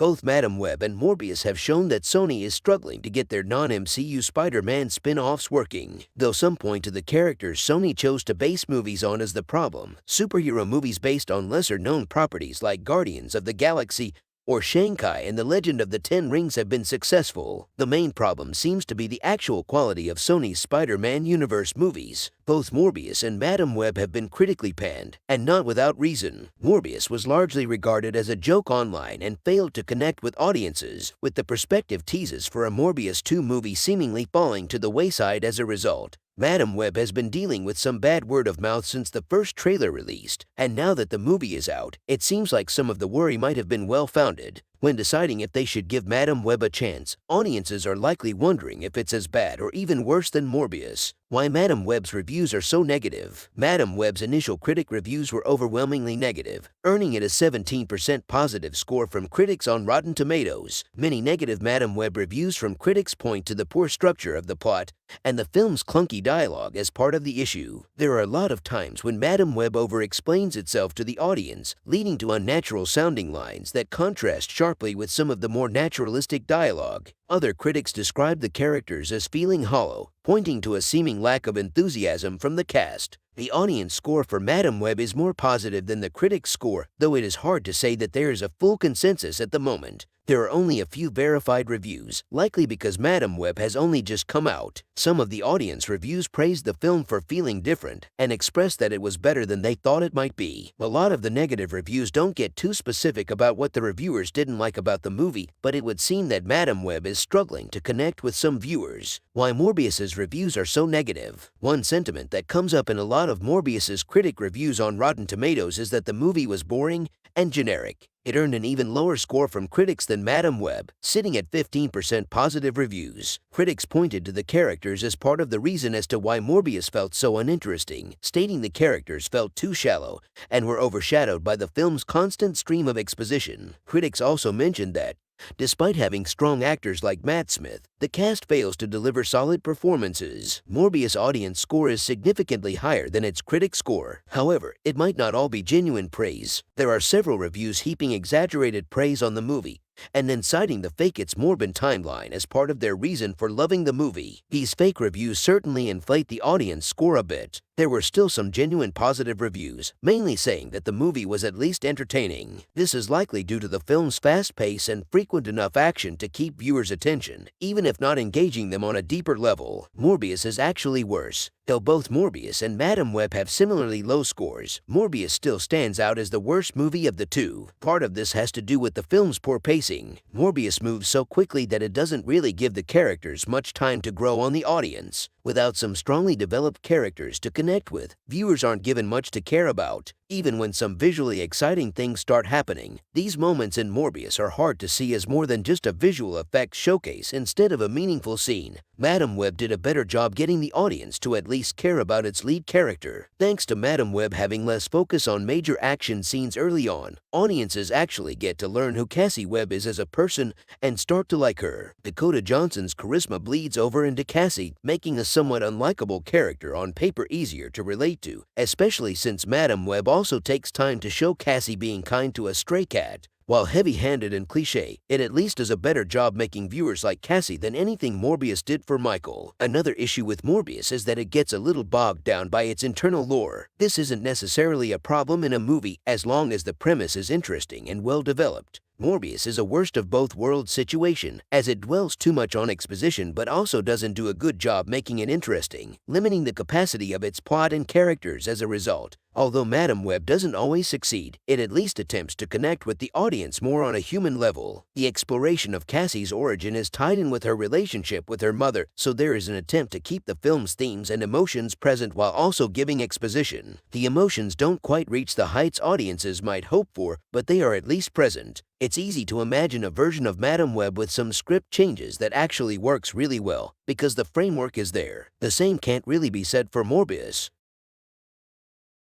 Both Madame Web and Morbius have shown that Sony is struggling to get their non-MCU Spider-Man spin-offs working. Though some point to the characters Sony chose to base movies on as the problem, superhero movies based on lesser-known properties like Guardians of the Galaxy or Shang-Chi and the Legend of the Ten Rings have been successful. The main problem seems to be the actual quality of Sony's Spider-Man universe movies. Both Morbius and Madame Web have been critically panned, and not without reason. Morbius was largely regarded as a joke online and failed to connect with audiences, with the prospective teases for a Morbius 2 movie seemingly falling to the wayside as a result. Madame Web has been dealing with some bad word of mouth since the first trailer released, and now that the movie is out, it seems like some of the worry might have been well-founded. When deciding if they should give Madame Web a chance, audiences are likely wondering if it's as bad or even worse than Morbius. Why Madame Web's reviews are so negative. Madame Web's initial critic reviews were overwhelmingly negative, earning it a 17% positive score from critics on Rotten Tomatoes. Many negative Madame Web reviews from critics point to the poor structure of the plot and the film's clunky dialogue as part of the issue. There are a lot of times when Madame Web over-explains itself to the audience, leading to unnatural sounding lines that contrast sharply with some of the more naturalistic dialogue. Other critics describe the characters as feeling hollow, pointing to a seeming lack of enthusiasm from the cast. The audience score for Madame Web is more positive than the critics' score, though it is hard to say that there is a full consensus at the moment. There are only a few verified reviews, likely because Madame Web has only just come out. Some of the audience reviews praised the film for feeling different and expressed that it was better than they thought it might be. A lot of the negative reviews don't get too specific about what the reviewers didn't like about the movie, but it would seem that Madame Web is struggling to connect with some viewers. Why Morbius's reviews are so negative. One sentiment that comes up in a lot of Morbius's critic reviews on Rotten Tomatoes is that the movie was boring and generic. It earned an even lower score from critics than Madame Web, sitting at 15% positive reviews. Critics pointed to the characters as part of the reason as to why Morbius felt so uninteresting, stating the characters felt too shallow and were overshadowed by the film's constant stream of exposition. Critics also mentioned that, despite having strong actors like Matt Smith, the cast fails to deliver solid performances. Morbius' audience score is significantly higher than its critic score. However, it might not all be genuine praise. There are several reviews heaping exaggerated praise on the movie, and then citing the fake It's Morbin timeline as part of their reason for loving the movie. These fake reviews certainly inflate the audience score a bit. There were still some genuine positive reviews, mainly saying that the movie was at least entertaining. This is likely due to the film's fast pace and frequent enough action to keep viewers' attention, even if not engaging them on a deeper level. Morbius is actually worse. Though both Morbius and Madame Web have similarly low scores, Morbius still stands out as the worst movie of the two. Part of this has to do with the film's poor pacing. Morbius moves so quickly that it doesn't really give the characters much time to grow on the audience. Without some strongly developed characters to connect with, viewers aren't given much to care about. Even when some visually exciting things start happening, these moments in Morbius are hard to see as more than just a visual effects showcase instead of a meaningful scene. Madame Web did a better job getting the audience to at least care about its lead character. Thanks to Madame Web having less focus on major action scenes early on, audiences actually get to learn who Cassie Webb is as a person and start to like her. Dakota Johnson's charisma bleeds over into Cassie, making a somewhat unlikable character on paper easier to relate to, especially since Madame Web also takes time to show Cassie being kind to a stray cat. While heavy-handed and cliché, it at least does a better job making viewers like Cassie than anything Morbius did for Michael. Another issue with Morbius is that it gets a little bogged down by its internal lore. This isn't necessarily a problem in a movie as long as the premise is interesting and well-developed. Morbius is a worst of both worlds situation, as it dwells too much on exposition but also doesn't do a good job making it interesting, limiting the capacity of its plot and characters as a result. Although Madame Web doesn't always succeed, it at least attempts to connect with the audience more on a human level. The exploration of Cassie's origin is tied in with her relationship with her mother, so there is an attempt to keep the film's themes and emotions present while also giving exposition. The emotions don't quite reach the heights audiences might hope for, but they are at least present. It's easy to imagine a version of Madame Web with some script changes that actually works really well, because the framework is there. The same can't really be said for Morbius.